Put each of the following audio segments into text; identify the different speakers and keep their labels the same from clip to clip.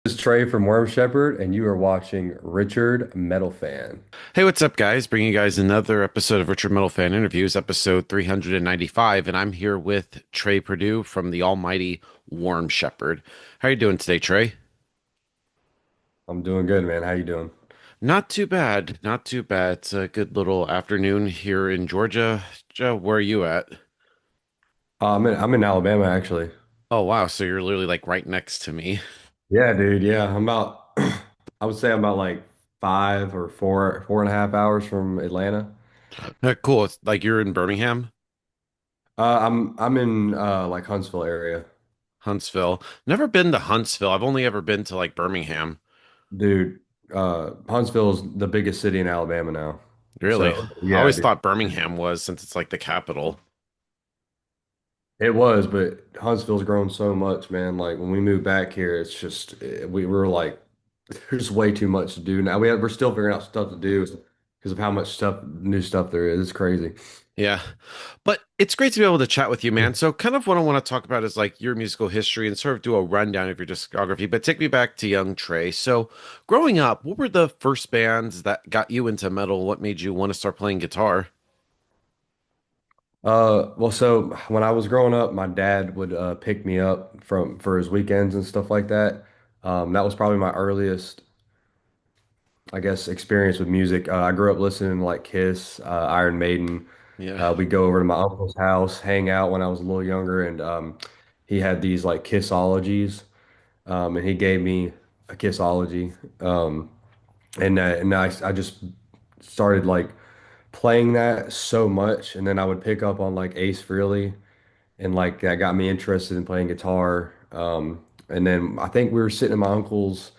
Speaker 1: This is Trey from Worm Shepherd, and you are watching Richard Metal Fan.
Speaker 2: Hey, what's up, guys? Bringing you guys another episode of Richard Metal Fan Interviews, episode 395, and I'm here with Trey Perdue from the almighty Warm Shepherd. How are you doing today, Trey?
Speaker 1: I'm doing good, man. How you doing?
Speaker 2: Not too bad, not too bad. It's a good little afternoon here in Georgia. Joe, where are you at?
Speaker 1: I'm in Alabama, actually.
Speaker 2: Oh, wow, so you're literally like right next to me.
Speaker 1: Yeah, dude. Yeah, I'm about. I would say I'm about like 5 or 4.5 hours from Atlanta.
Speaker 2: Cool. It's like you're in Birmingham,
Speaker 1: I'm in like Huntsville area,
Speaker 2: Huntsville. Never been to Huntsville. I've only ever been to like Birmingham.
Speaker 1: dude. Huntsville is the biggest city in Alabama now.
Speaker 2: Really?
Speaker 1: So
Speaker 2: I
Speaker 1: yeah,
Speaker 2: always
Speaker 1: dude.
Speaker 2: thought Birmingham was since it's like the capital.
Speaker 1: It was, but Huntsville's grown so much, man. Like when we moved back here, it's just we were like, there's way too much to do now. We're still figuring out stuff to do because of how much new stuff there is. It's crazy.
Speaker 2: Yeah. But it's great to be able to chat with you, man. So kind of what I want to talk about is like your musical history and sort of do a rundown of your discography, but take me back to young Trey. So growing up, what were the first bands that got you into metal? What made you want to start playing guitar?
Speaker 1: Well, so when I was growing up, my dad would pick me up for his weekends and stuff like that. That was probably my earliest, I guess, experience with music. I grew up listening to like Kiss, Iron Maiden.
Speaker 2: Yeah.
Speaker 1: We'd go over to my uncle's house, hang out when I was a little younger, and he had these like Kissologies. And he gave me a Kissology, and I just started like playing that so much, and then I would pick up on like Ace Frehley, and like that got me interested in playing guitar. And then I think we were sitting in my uncle's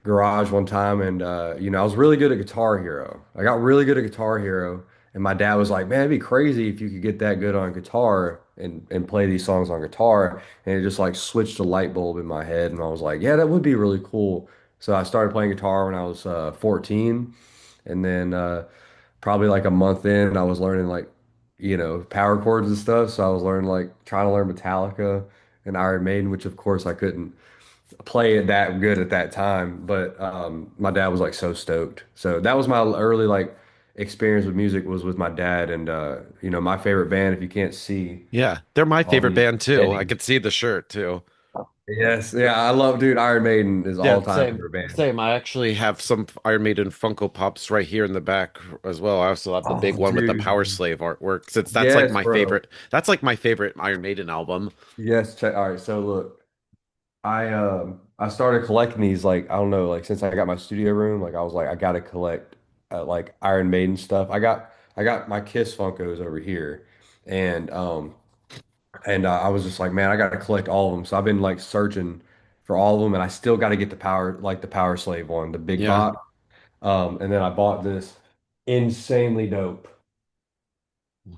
Speaker 1: garage one time, and I was really good at Guitar Hero. I got really good at Guitar Hero, and my dad was like, "Man, it'd be crazy if you could get that good on guitar and play these songs on guitar." And it just like switched a light bulb in my head, and I was like, "Yeah, that would be really cool." So I started playing guitar when I was 14, and then probably like a month in, I was learning like power chords and stuff. So I was learning like trying to learn Metallica and Iron Maiden, which of course I couldn't play it that good at that time, but my dad was like so stoked. So that was my early like experience with music was with my dad, and my favorite band, if you can't see
Speaker 2: Yeah. They're my
Speaker 1: all
Speaker 2: favorite
Speaker 1: these
Speaker 2: band too. I
Speaker 1: headings.
Speaker 2: could see the shirt too.
Speaker 1: Yes, yeah, I love, dude. Iron Maiden is
Speaker 2: Yeah,
Speaker 1: all time
Speaker 2: same.
Speaker 1: favorite band.
Speaker 2: Same. I actually have some Iron Maiden Funko Pops right here in the back as well. I also have the big
Speaker 1: Oh,
Speaker 2: one with the Power
Speaker 1: dude.
Speaker 2: Slave artwork. Since that's like
Speaker 1: Yes,
Speaker 2: my
Speaker 1: bro.
Speaker 2: favorite. That's like my favorite Iron Maiden album.
Speaker 1: Yes, check. All right, so look, I started collecting these like I don't know, like since I got my studio room, like I was like I gotta collect like Iron Maiden stuff. I got my Kiss Funkos over here, and I was just like, man, I gotta collect all of them. So I've been like searching for all of them, and I still got to get the Power Slave one, the big
Speaker 2: Yeah.
Speaker 1: box. And then I bought this insanely dope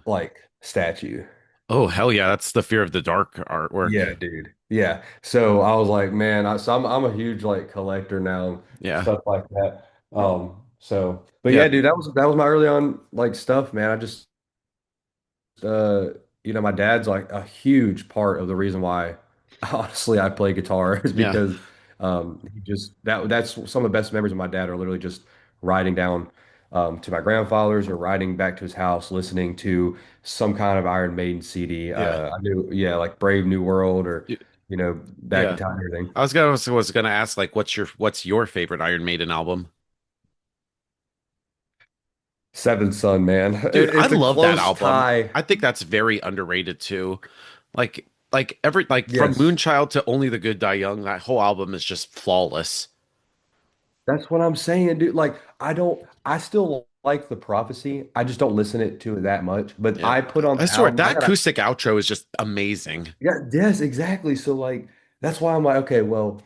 Speaker 1: like statue.
Speaker 2: Oh, hell yeah. That's the Fear of the Dark artwork.
Speaker 1: Yeah, dude. Yeah. So I was like, man, I'm a huge like collector now,
Speaker 2: Yeah.
Speaker 1: stuff like that. But
Speaker 2: Yeah.
Speaker 1: yeah, dude, that was my early on like stuff, man. I just uh my dad's like a huge part of the reason why honestly I play guitar is
Speaker 2: Yeah.
Speaker 1: because he just that's some of the best memories of my dad are literally just riding down to my grandfather's or riding back to his house listening to some kind of Iron Maiden CD.
Speaker 2: Yeah.
Speaker 1: I knew, yeah, like Brave New World or
Speaker 2: Y-
Speaker 1: Back in
Speaker 2: Yeah.
Speaker 1: Time and everything.
Speaker 2: I was gonna ask like what's your favorite Iron Maiden album?
Speaker 1: Seventh Son, man.
Speaker 2: Dude, I
Speaker 1: It's a
Speaker 2: love that
Speaker 1: close
Speaker 2: album.
Speaker 1: tie.
Speaker 2: I think that's very underrated too. Like from
Speaker 1: Yes.
Speaker 2: Moonchild to Only the Good Die Young, that whole album is just flawless.
Speaker 1: That's what I'm saying, dude. Like, I still like the prophecy. I just don't listen to it that much. But
Speaker 2: Yeah.
Speaker 1: I put on
Speaker 2: I
Speaker 1: the
Speaker 2: swear
Speaker 1: album. I
Speaker 2: that
Speaker 1: gotta,
Speaker 2: acoustic outro is just amazing.
Speaker 1: yeah, yes, exactly. So, like, that's why I'm like, okay, well,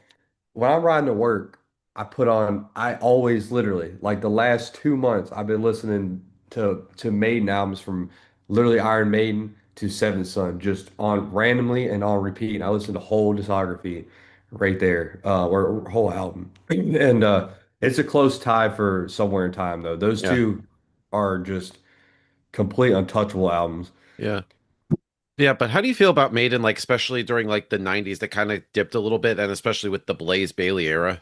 Speaker 1: when I'm riding to work, I always literally, like the last 2 months, I've been listening to Maiden albums from literally Iron Maiden to Seventh Son, just on randomly and on repeat. I listen to whole discography right there, or whole album. And it's a close tie for Somewhere in Time, though. Those
Speaker 2: Yeah.
Speaker 1: two are just complete untouchable albums.
Speaker 2: Yeah. Yeah, but how do you feel about Maiden, like especially during like the 90s that kind of dipped a little bit, and especially with the Blaze Bailey era?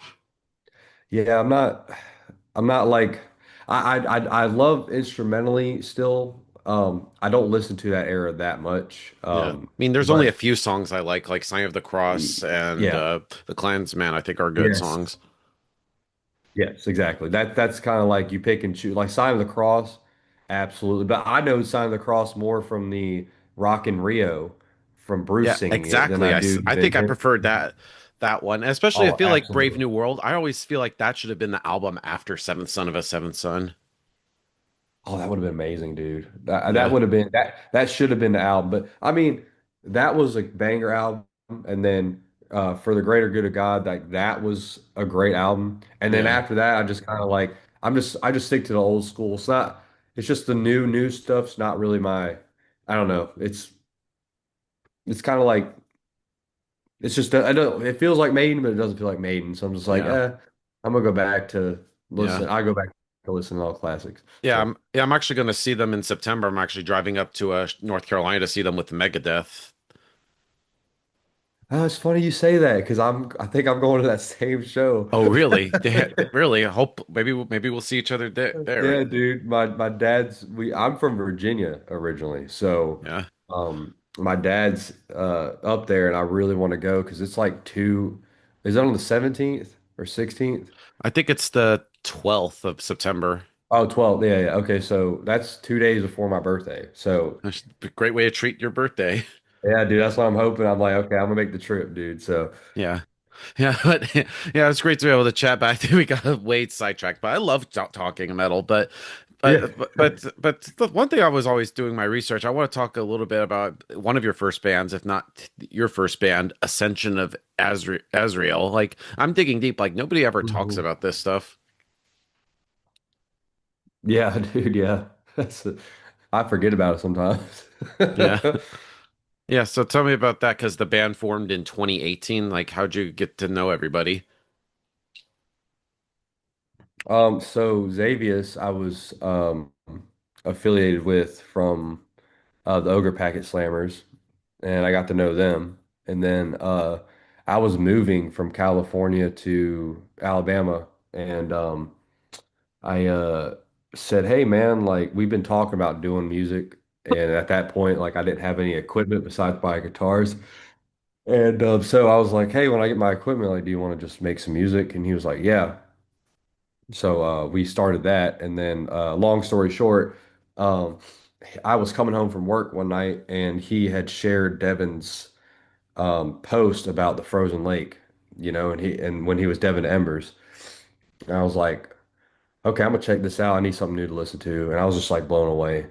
Speaker 1: Yeah, I'm not like I love instrumentally still. I don't listen to that era that much.
Speaker 2: Yeah. I mean, there's only a
Speaker 1: But
Speaker 2: few songs I like Sign of the Cross and
Speaker 1: yeah,
Speaker 2: The Clansman, I think are good
Speaker 1: yes,
Speaker 2: songs.
Speaker 1: yes, exactly. That's kind of like you pick and choose. Like Sign of the Cross, absolutely. But I know Sign of the Cross more from the Rock in Rio, from Bruce
Speaker 2: Yeah,
Speaker 1: singing it than
Speaker 2: exactly.
Speaker 1: I do
Speaker 2: I
Speaker 1: even
Speaker 2: think I
Speaker 1: him.
Speaker 2: preferred that one. Especially I
Speaker 1: Oh,
Speaker 2: feel like Brave
Speaker 1: absolutely.
Speaker 2: New World. I always feel like that should have been the album after Seventh Son of a Seventh Son.
Speaker 1: Oh, that would have been amazing, dude. That
Speaker 2: Yeah.
Speaker 1: would have been that should have been the album. But I mean, that was a banger album. And then For the Greater Good of God, like that was a great album. And then
Speaker 2: Yeah.
Speaker 1: after that, I just kind of like I just stick to the old school. It's just the new stuff's not really my I don't know. It's kind of like it's just I don't it feels like Maiden, but it doesn't feel like Maiden. So I'm just like,
Speaker 2: Yeah.
Speaker 1: I'm gonna go back to
Speaker 2: Yeah.
Speaker 1: listen. I go back to listen to all classics.
Speaker 2: Yeah,
Speaker 1: So
Speaker 2: I'm actually going to see them in September. I'm actually driving up to North Carolina to see them with Megadeth.
Speaker 1: it's funny you say that because I think I'm going to that same show.
Speaker 2: Oh, really? Really? I hope maybe we'll see each other there.
Speaker 1: Yeah, dude. My dad's I'm from Virginia originally. So
Speaker 2: Yeah.
Speaker 1: my dad's up there and I really want to go because it's like two is it on the 17th or 16th?
Speaker 2: I think it's the 12th of September.
Speaker 1: Oh, 12th. Yeah, yeah. Okay, so that's 2 days before my birthday. So
Speaker 2: That's a great way to treat your birthday.
Speaker 1: yeah, dude, that's what I'm hoping. I'm like, okay, I'm gonna make the trip, dude. So
Speaker 2: Yeah. Yeah, but yeah, it's great to be able to chat. But I think we got way sidetracked. But I love talking metal.
Speaker 1: yeah.
Speaker 2: But the one thing I was always doing my research. I want to talk a little bit about one of your first bands, if not your first band, Ascension of Azrael. Like I'm digging deep. Like nobody ever talks
Speaker 1: Mhm.
Speaker 2: about this stuff.
Speaker 1: Yeah, dude, yeah. That's I forget about it sometimes.
Speaker 2: Yeah, yeah. So tell me about that because the band formed in 2018. Like, how'd you get to know everybody?
Speaker 1: So Xavius, I was affiliated with from the Ogre Packet Slammers, and I got to know them. And then I was moving from California to Alabama, and I said, "Hey, man, like we've been talking about doing music." And at that point, like I didn't have any equipment besides my guitars. And so I was like, "Hey, when I get my equipment, like, do you want to just make some music?" And he was like, "Yeah." So we started that, and then long story short, um, I was coming home from work one night, and he had shared Devin's post about the frozen lake, and when he was Devin Embers, and I was like, okay, I'm gonna check this out. I need something new to listen to, and I was just like blown away.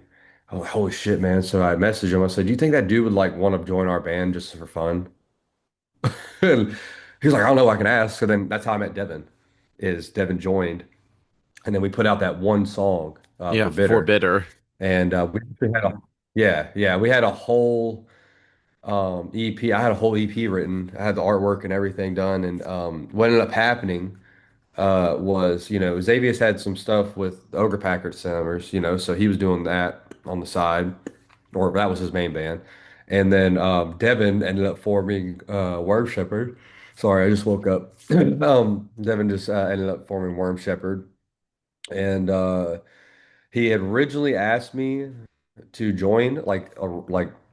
Speaker 1: I was like, holy shit, man! So I messaged him. I said, do you think that dude would like want to join our band just for fun? And he was like, I don't know. I can ask. So then that's how I met Devin. Is Devin joined. And then we put out that one song
Speaker 2: Yeah,
Speaker 1: for
Speaker 2: for
Speaker 1: Bitter,
Speaker 2: bitter
Speaker 1: and we actually had we had a whole EP. I had a whole EP written. I had the artwork and everything done, and what ended up happening was Xavius had some stuff with Ogre Packard Summers, so he was doing that on the side, or that was his main band, and then Devin ended up forming Worm Shepherd. Sorry, I just woke up. Devin just ended up forming Worm Shepherd, and he had originally asked me to join like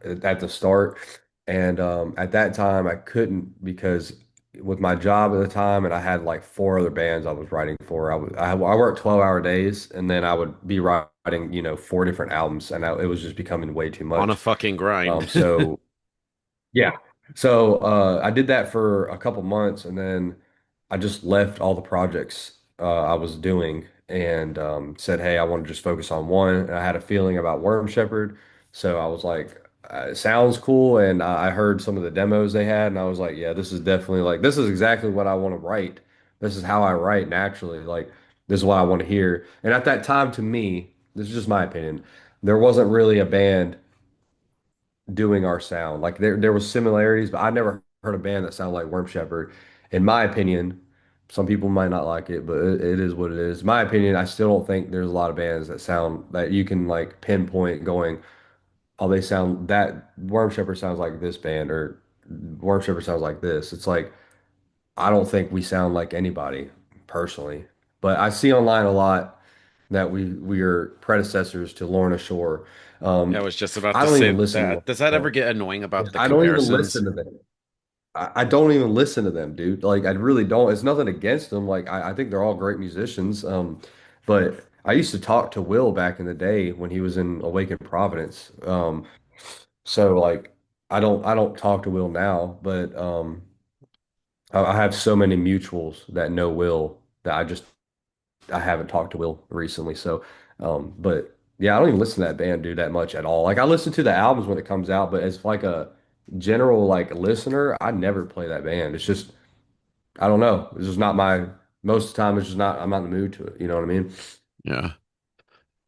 Speaker 1: at the start, and at that time I couldn't because with my job at the time, and I had like four other bands I was writing for. I worked 12-hour days, and then I would be writing four different albums, and it was just becoming way too
Speaker 2: on a
Speaker 1: much.
Speaker 2: fucking grind.
Speaker 1: So yeah. So I did that for a couple months, and then I just left all the projects I was doing and said, "Hey, I want to just focus on one." And I had a feeling about Worm Shepherd, so I was like, "It sounds cool." And I heard some of the demos they had, and I was like, "Yeah, this is definitely like this is exactly what I want to write. This is how I write naturally. Like this is what I want to hear." And at that time, to me, this is just my opinion, there wasn't really a band doing our sound. Like there was similarities, but I never heard a band that sounded like Worm Shepherd. In my opinion, some people might not like it, but it is what it is. In my opinion, I still don't think there's a lot of bands that sound that you can like pinpoint going. oh, they sound that Worm Shepherd sounds like this band or Worm Shepherd sounds like this. It's like I don't think we sound like anybody personally, but I see online a lot that we are predecessors to Lorna Shore.
Speaker 2: Yeah, I
Speaker 1: Um,
Speaker 2: was just about
Speaker 1: I
Speaker 2: to
Speaker 1: don't
Speaker 2: say
Speaker 1: even listen to Lorna
Speaker 2: that. Does that ever
Speaker 1: Shore.
Speaker 2: get annoying about the
Speaker 1: I don't even
Speaker 2: comparisons?
Speaker 1: listen to them. I don't even listen to them, dude. Like I really don't. It's nothing against them. Like I think they're all great musicians. But I used to talk to Will back in the day when he was in Awakened Providence. So like I don't talk to Will now, but I have so many mutuals that know Will that I haven't talked to Will recently. So but yeah, I don't even listen to that band, dude, that much at all. Like I listen to the albums when it comes out, but as like a general like listener, I never play that band. It's just I don't know. It's just not my most of the time it's just not I'm not in the mood to it. You know what I mean?
Speaker 2: Yeah.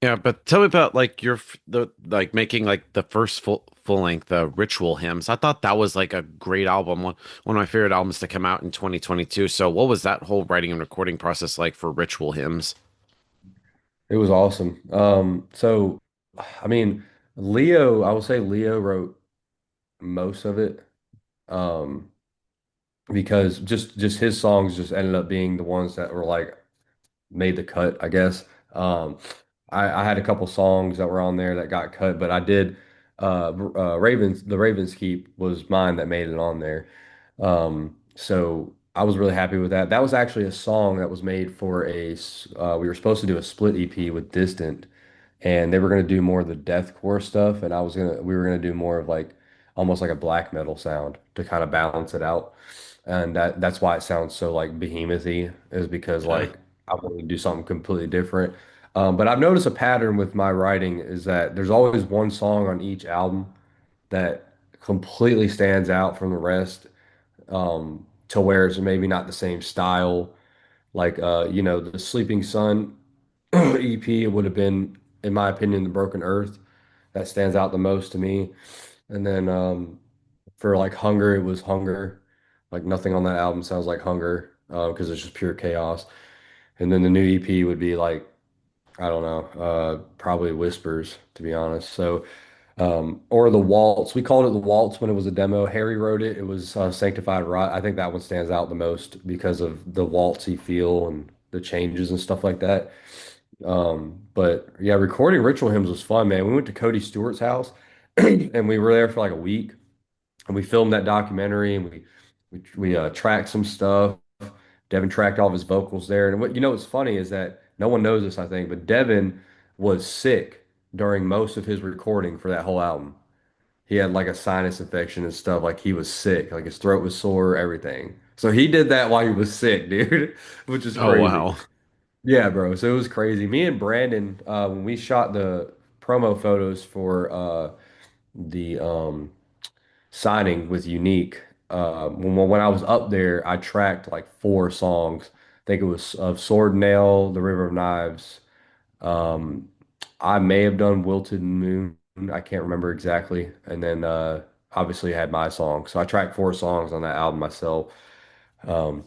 Speaker 2: Yeah, but tell me about like the like making like the first full length ritual hymns. I thought that was like a great album, one of my favorite albums to come out in 2022. So what was that whole writing and recording process like for ritual hymns?
Speaker 1: It was awesome. So I mean, Leo, I would say Leo wrote most of it. Um, because just his songs just ended up being the ones that were like made the cut, I guess. I had a couple songs that were on there that got cut, but I did Ravens Keep was mine that made it on there. So I was really happy with that. That was actually a song that was made for we were supposed to do a split EP with Distant, and they were going to do more of the deathcore stuff, and we were going to do more of like almost like a black metal sound to kind of balance it out. And that's why it sounds so like behemouthy is because
Speaker 2: Okay.
Speaker 1: like I want to do something completely different. But I've noticed a pattern with my writing is that there's always one song on each album that completely stands out from the rest, to where it's maybe not the same style. Like the Sleeping Sun EP, it would have been, in my opinion, the Broken Earth that stands out the most to me. And then for like Hunger, it was Hunger. Like nothing on that album sounds like Hunger because it's just pure chaos. And then the new EP would be like, I don't know, probably Whispers, to be honest. So, or The Waltz. We called it The Waltz when it was a demo. Harry wrote it. It was Sanctified Rot. I think that one stands out the most because of the waltzy feel and the changes and stuff like that. But yeah, recording Ritual Hymns was fun, man. We went to Cody Stewart's house and we were there for like a week and we filmed that documentary and we tracked some stuff. Devin tracked all of his vocals there. And what's funny is that no one knows this, I think, but Devin was sick during most of his recording for that whole album. He had like a sinus infection and stuff. Like he was sick, like his throat was sore, everything. So he did that while he was sick, dude, which is
Speaker 2: Oh
Speaker 1: crazy.
Speaker 2: wow.
Speaker 1: Yeah, bro. So it was crazy. Me and Brandon, when we shot the promo photos for the signing with Unique, when I was up there, I tracked like four songs. I think it was of Sword and Nail, The River of Knives. Um, I may have done Wilted Moon. I can't remember exactly. And then obviously I had my song. So I tracked four songs on that album myself. Um,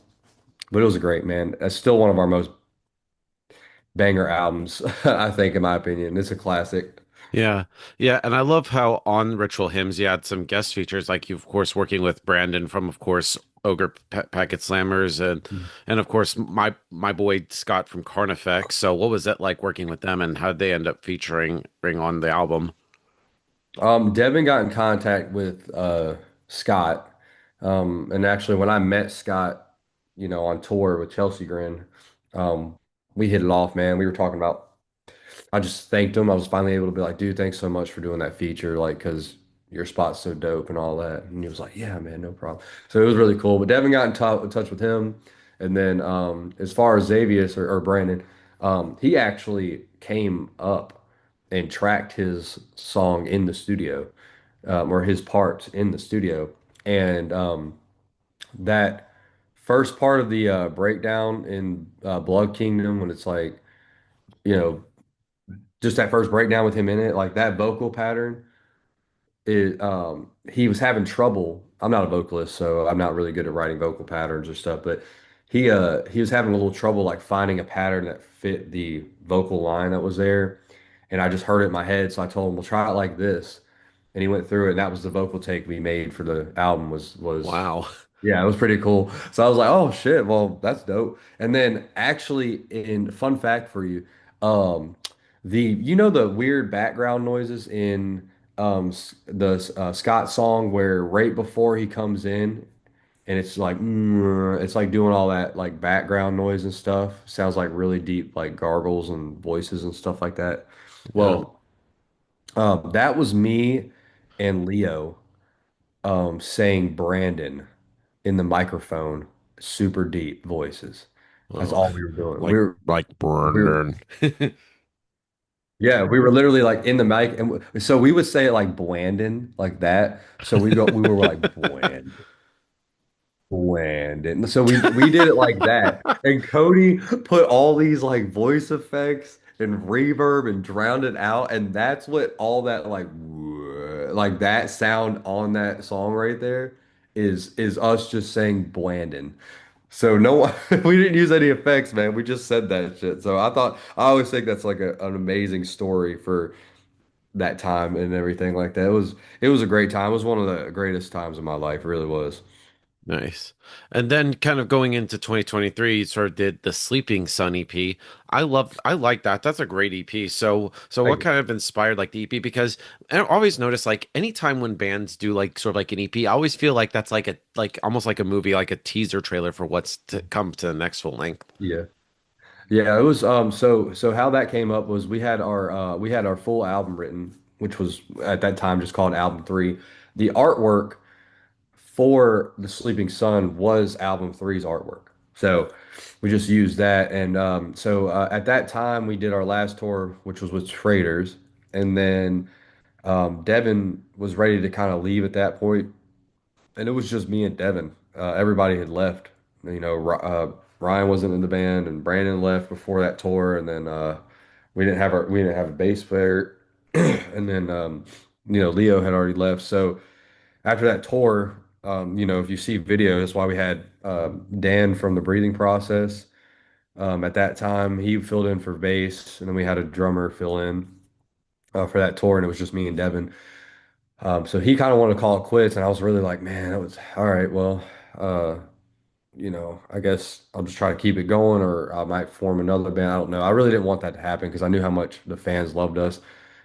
Speaker 1: but it was great, man. That's still one of our most banger albums, I think, in my opinion. It's a classic.
Speaker 2: Yeah. Yeah. And I love how on Ritual Hymns you had some guest features, like you, of course, working with Brandon from, of course, Ogre Packet Slammers and of course my boy Scott from Carnifex. So what was that like working with them and how did they end up featuring bring on the album?
Speaker 1: Devin got in contact with Scott. And actually when I met Scott, on tour with Chelsea Grin, um, we hit it off, man. We were talking about I just thanked him. I was finally able to be like, dude, thanks so much for doing that feature, like, because your spot's so dope and all that. And he was like, yeah, man, no problem. So it was really cool. But Devin got in touch with him. And then as far as Xavius or Brandon, he actually came up and tracked his song in the studio, or his parts in the studio. And that first part of the breakdown in Blood Kingdom, when it's like, you know, just that first breakdown with him in it, like that vocal pattern, he was having trouble. I'm not a vocalist, so I'm not really good at writing vocal patterns or stuff, but he was having a little trouble like finding a pattern that fit the vocal line that was there. And I just heard it in my head, so I told him, "Well, try it like this." and he went through it, and that was the vocal take we made for the album was
Speaker 2: Wow.
Speaker 1: yeah, it was pretty cool. So I was like, oh shit, well, that's dope. And then actually, in fun fact for you, um, the weird background noises in the Scott song where right before he comes in and it's like it's like doing all that like background noise and stuff. Sounds like really deep like gargles and voices and stuff like that.
Speaker 2: Yeah.
Speaker 1: Well, that was me and Leo saying Brandon in the microphone, super deep voices. That's
Speaker 2: Oh,
Speaker 1: all we were doing.
Speaker 2: like like
Speaker 1: We were
Speaker 2: Brandon.
Speaker 1: yeah, we were literally like in the mic, and so we would say it like Blandon, like that. So we were like Bland. Bland. And so we did it like that. And Cody put all these like voice effects and reverb and drowned it out. And that's what all that like that sound on that song right there is us just saying Blandon. So no one we didn't use any effects, man. We just said that shit. So I always think that's like an amazing story for that time and everything like that. It was a great time. It was one of the greatest times of my life. It really was.
Speaker 2: Nice. And then kind of going into 2023, you sort of did the Sleeping Sun EP. I like that. That's a great EP. So what
Speaker 1: Thank you.
Speaker 2: kind of inspired like the EP? Because I always notice like anytime when bands do like sort of like an EP, I always feel like that's like almost like a movie, like a teaser trailer for what's to come to the next full length.
Speaker 1: Yeah. Yeah, it was so how that came up was we had our full album written, which was at that time just called Album 3. The artwork for The Sleeping Sun was Album Three's artwork. So we just used that and at that time we did our last tour, which was with Traders, and then Devin was ready to kind of leave at that point, and it was just me and Devin. Everybody had left. Ryan wasn't in the band, and Brandon left before that tour, and then we didn't have a bass player, and then Leo had already left. So after that tour, if you see video, that's why we had Dan from the Breathing Process. At that time, he filled in for bass, and then we had a drummer fill in for that tour, and it was just me and Devin. So he kind of wanted to call it quits, and I was really like, man, that was all right. Well, uh, I guess I'll just try to keep it going, or I might form another band. I don't know. I really didn't want that to happen because I knew how much the fans loved us.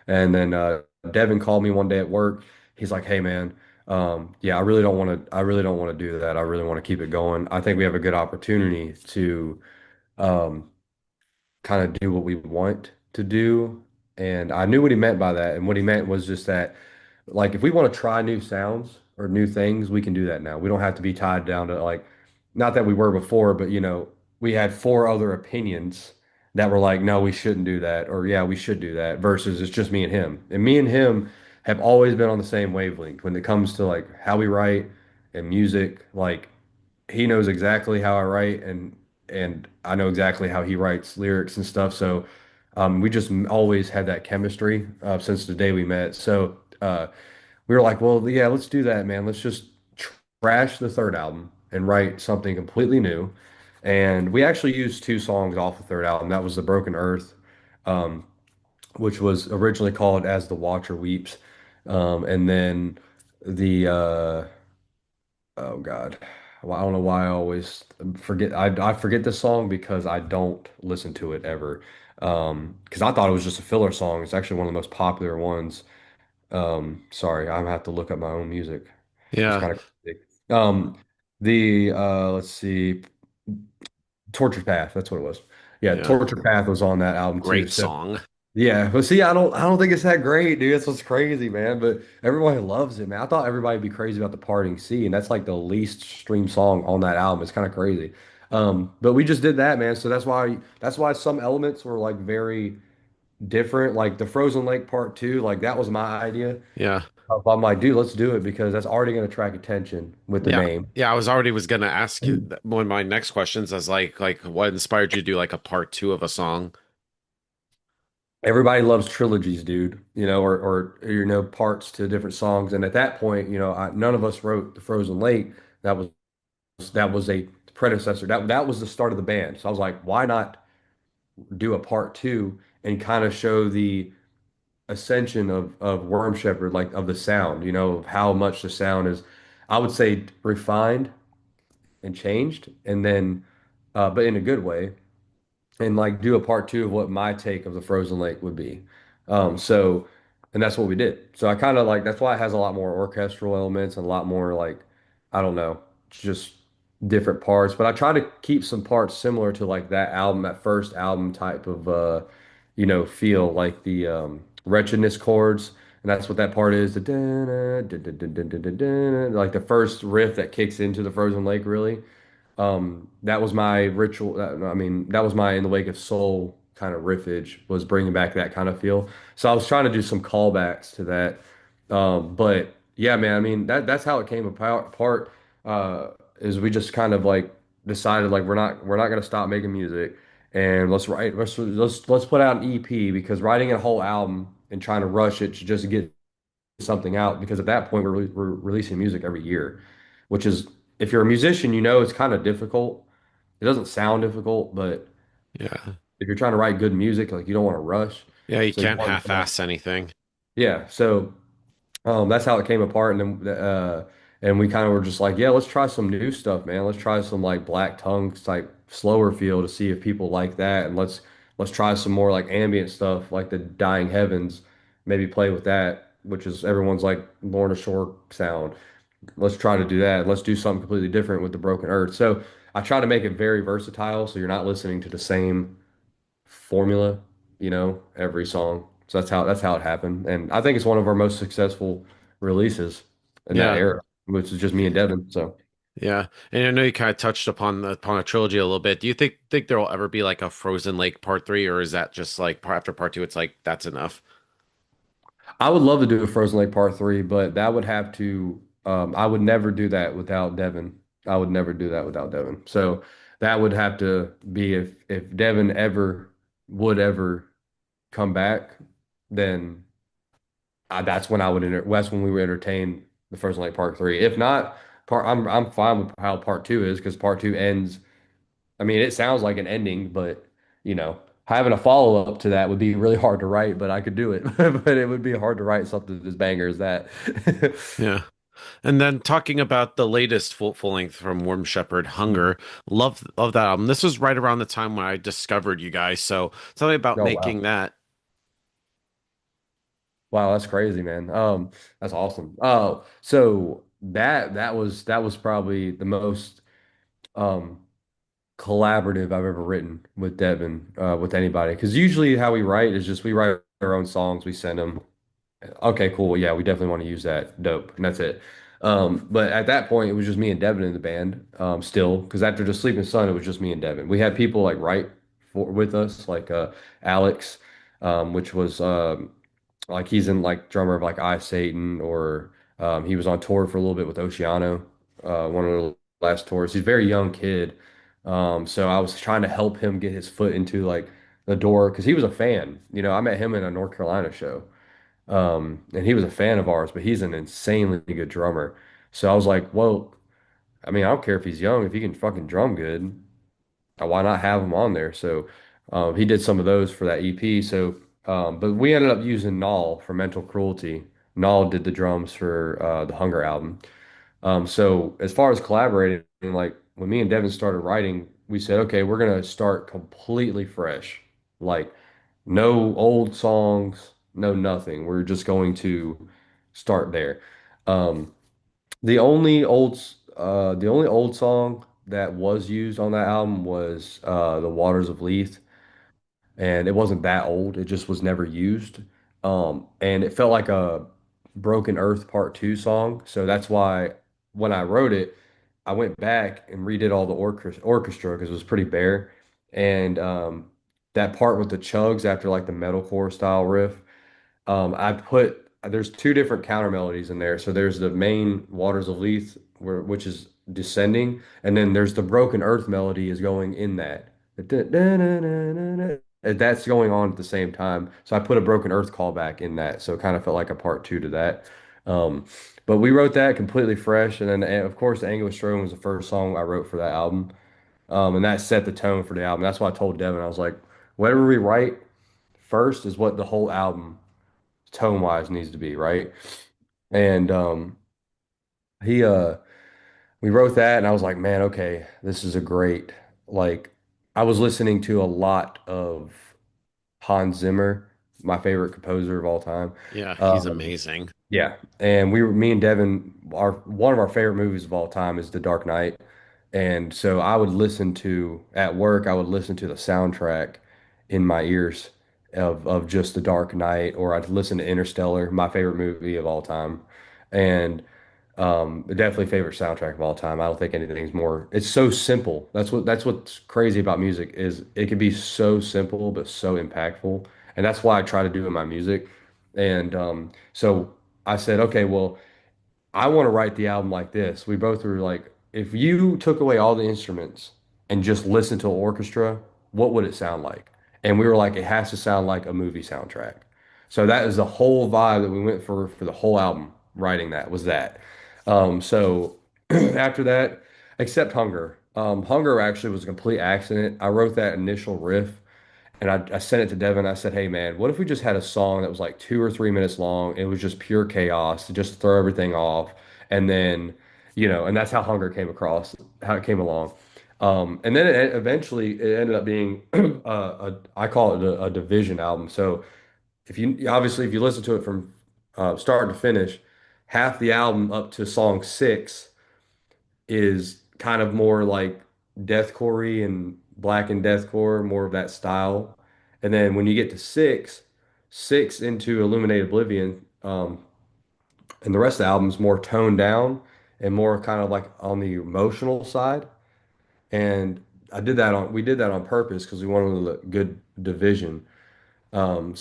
Speaker 1: And then Devin called me one day at work. He's like, "Hey, man, yeah, I really don't want to. I really don't want to do that. I really want to keep it going. I think we have a good opportunity to um, kind of do what we want to do." And I knew what he meant by that. And what he meant was just that, like, if we want to try new sounds or new things, we can do that now. We don't have to be tied down to, like, not that we were before, but, we had four other opinions that were like, no, we shouldn't do that. Or, yeah, we should do that versus it's just me and him. And me and him have always been on the same wavelength when it comes to, like, how we write and music. Like, he knows exactly how I write and I know exactly how he writes lyrics and stuff. So we just always had that chemistry since the day we met. So we were like, well, yeah, let's do that, man. Let's just trash the third album and write something completely new. And we actually used two songs off the third album. That was The Broken Earth, um, which was originally called As the Watcher Weeps. And then the oh God. Well, I don't know why I always forget. I forget this song because I don't listen to it ever. Because I thought it was just a filler song. It's actually one of the most popular ones. Sorry, I'm gonna have to look up my own music. It's
Speaker 2: Yeah.
Speaker 1: kind of crazy. Um, the let's see, Torture Path. That's what it was. Yeah,
Speaker 2: Yeah.
Speaker 1: Torture Path was on that album too.
Speaker 2: Great
Speaker 1: So
Speaker 2: song.
Speaker 1: yeah, but see, I don't think it's that great, dude. That's what's crazy, man. But everybody loves it, man. I thought everybody'd be crazy about the Parting Sea, and that's like the least streamed song on that album. It's kind of crazy. But we just did that, man. So that's why some elements were like very different. Like the Frozen Lake Part Two, like that was my idea.
Speaker 2: Yeah.
Speaker 1: I'm like, dude, let's do it because that's already going to attract attention with the
Speaker 2: Yeah.
Speaker 1: name.
Speaker 2: Yeah, I was gonna ask you one of my next questions is like what inspired you to do like a part two of a song?
Speaker 1: Everybody loves trilogies, dude, or parts to different songs. And at that point, none of us wrote The Frozen Lake. That was that was a predecessor. That was the start of the band. So I was like, why not do a part two and kind of show the ascension of Worm Shepherd, like of the sound, of how much the sound is, I would say refined and changed, and then, but in a good way, and like do a part two of what my take of the Frozen Lake would be. So, and that's what we did. So I kind of like that's why it has a lot more orchestral elements and a lot more like I don't know, just different parts. But I try to keep some parts similar to like that album, that first album type of feel like the wretchedness chords. And that's what that part is. The da-na, da-da-da-da-da-da-da, like the first riff that kicks into the Frozen Lake, really. That was my ritual. I mean, that was my In the Wake of Soul kind of riffage, was bringing back that kind of feel. So I was trying to do some callbacks to that. But yeah, man, I mean, that's how it came apart, is we just kind of like decided like we're not gonna stop making music, and let's put out an EP, because writing a whole album and trying to rush it to just get something out, because at that point we're releasing music every year, which is, if you're a musician, it's kind of difficult. It doesn't sound difficult, but
Speaker 2: Yeah.
Speaker 1: if you're trying to write good music, like you don't want to rush.
Speaker 2: Yeah, you
Speaker 1: So you
Speaker 2: can't
Speaker 1: want to,
Speaker 2: half-ass anything.
Speaker 1: yeah. So that's how it came apart, and then and we kind of were just like, yeah, let's try some new stuff, man. Let's try some like Black Tongues type slower feel to see if people like that, and let's try some more like ambient stuff, like the Dying Heavens. Maybe play with that, which is everyone's like Lorna Shore sound. Let's try to do that. Let's do something completely different with the Broken Earth. So I try to make it very versatile, so you're not listening to the same formula, every song. So that's how it happened, and I think it's one of our most successful releases in that
Speaker 2: Yeah.
Speaker 1: era, which is just me and Devin. So
Speaker 2: Yeah. And I know you kind of touched upon a trilogy a little bit. Do you think there will ever be like a Frozen Lake part three, or is that just like after part two, it's like that's enough?
Speaker 1: I would love to do a Frozen Lake Part 3, but that would have to, I would never do that without Devin. I would never do that without Devin. So that would have to be, if Devin would ever come back, then that's when we would entertain the Frozen Lake Part 3. If not, I'm fine with how Part 2 is, because Part 2 ends. I mean, it sounds like an ending, but having a follow-up to that would be really hard to write, but I could do it. But it would be hard to write something as banger as that.
Speaker 2: Yeah. And then talking about the latest full length from Worm Shepherd, Hunger, love that album. This was right around the time when I discovered you guys. So tell me about
Speaker 1: Oh wow.
Speaker 2: making that.
Speaker 1: Wow, that's crazy, man. That's awesome. Oh, so that was probably the most um collaborative I've ever written with Devin, with anybody. Because usually how we write is just we write our own songs, we send them. Okay, cool. Yeah, we definitely want to use that. Dope. And that's it. But at that point, it was just me and Devin in the band, still, because after the Sleeping Sun, it was just me and Devin. We had people like write with us, like Alex, which was like he's in like drummer of like I Satan, or he was on tour for a little bit with Oceano, one of the last tours. He's a very young kid. So I was trying to help him get his foot into like the door, because he was a fan. I met him in a North Carolina show. And he was a fan of ours, but he's an insanely good drummer. So I was like, well, I mean, I don't care if he's young, if he can fucking drum good, why not have him on there? So he did some of those for that EP. So, but we ended up using Null for Mental Cruelty. Null did the drums for the Hunger album. So as far as collaborating, like when me and Devin started writing, we said, okay, we're gonna start completely fresh. Like no old songs, no nothing. We're just going to start there. Um, the only old song that was used on that album was The Waters of Lethe, and it wasn't that old. It just was never used. And it felt like a Broken Earth Part 2 song. So that's why when I wrote it, I went back and redid all the orchestra because it was pretty bare. And that part with the chugs after like the metalcore style riff, there's two different counter melodies in there. So there's the main Waters of Lethe, which is descending, and then there's the Broken Earth melody is going in that. And that's going on at the same time. So I put a Broken Earth callback in that. So it kind of felt like a part two to that. Um, but we wrote that completely fresh. And then, of course, The Anguish Throne was the first song I wrote for that album. And that set the tone for the album. That's why I told Devin, I was like, whatever we write first is what the whole album tone wise needs to be, right? And he we wrote that and I was like, man, okay, this is a great like I was listening to a lot of Hans Zimmer, my favorite composer of all time.
Speaker 2: Yeah, he's
Speaker 1: Um,
Speaker 2: amazing.
Speaker 1: yeah, and me and Devin, our one of our favorite movies of all time is The Dark Knight, and so I would listen to at work, I would listen to the soundtrack in my ears of just The Dark Knight, or I'd listen to Interstellar, my favorite movie of all time, and definitely favorite soundtrack of all time. I don't think anything's more. It's so simple. That's what's crazy about music is it can be so simple but so impactful, and that's why I try to do in my music. And so I said, okay, well, I want to write the album like this. We both were like, if you took away all the instruments and just listened to an orchestra, what would it sound like? And we were like, it has to sound like a movie soundtrack. So that is the whole vibe that we went for the whole album. Writing that was that. So after that, except Hunger. Hunger actually was a complete accident. I wrote that initial riff and I sent it to Devin. I said, hey, man, what if we just had a song that was like 2 or 3 minutes long? It was just pure chaos to just throw everything off. And then, and that's how Hunger came across, how it came along. And then eventually it ended up being, I call it a division album. So if you listen to it from start to finish, half the album up to song 6 is kind of more like deathcore and black and deathcore, more of that style. And then when you get to 6 into Illuminate Oblivion, and the rest of the album is more toned down and more kind of like on the emotional side. And we did that on purpose because we wanted a good division. Fun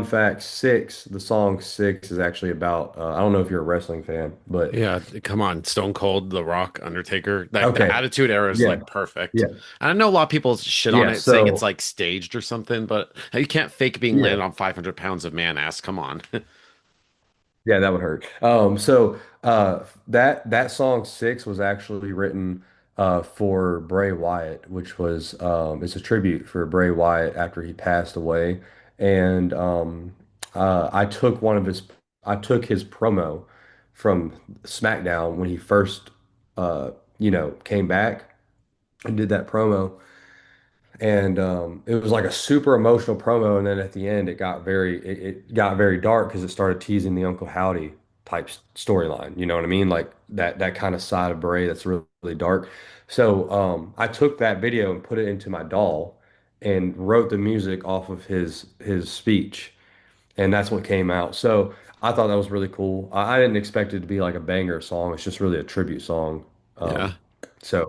Speaker 1: fact, the song 6 is actually about, I don't know if you're a wrestling fan, but
Speaker 2: Yeah, come on, Stone Cold, The Rock, Undertaker. Like the
Speaker 1: okay.
Speaker 2: Attitude Era is
Speaker 1: Yeah.
Speaker 2: like perfect.
Speaker 1: Yeah.
Speaker 2: And I know a lot of people shit on
Speaker 1: Yeah.
Speaker 2: it, saying it's
Speaker 1: So,
Speaker 2: like staged or something, but you can't fake being
Speaker 1: yeah.
Speaker 2: landed on 500 pounds of man ass. Come on.
Speaker 1: Yeah, that would hurt. That song 6 was actually written for Bray Wyatt, which was it's a tribute for Bray Wyatt after he passed away. And I took his promo from SmackDown when he first came back and did that promo. And it was like a super emotional promo, and then at the end, it got very dark because it started teasing the Uncle Howdy type storyline. You know what I mean? Like that kind of side of Bray that's really, really dark. So I took that video and put it into my doll and wrote the music off of his speech, and that's what came out. So I thought that was really cool. I didn't expect it to be like a banger song. It's just really a tribute song. Um,
Speaker 2: Yeah.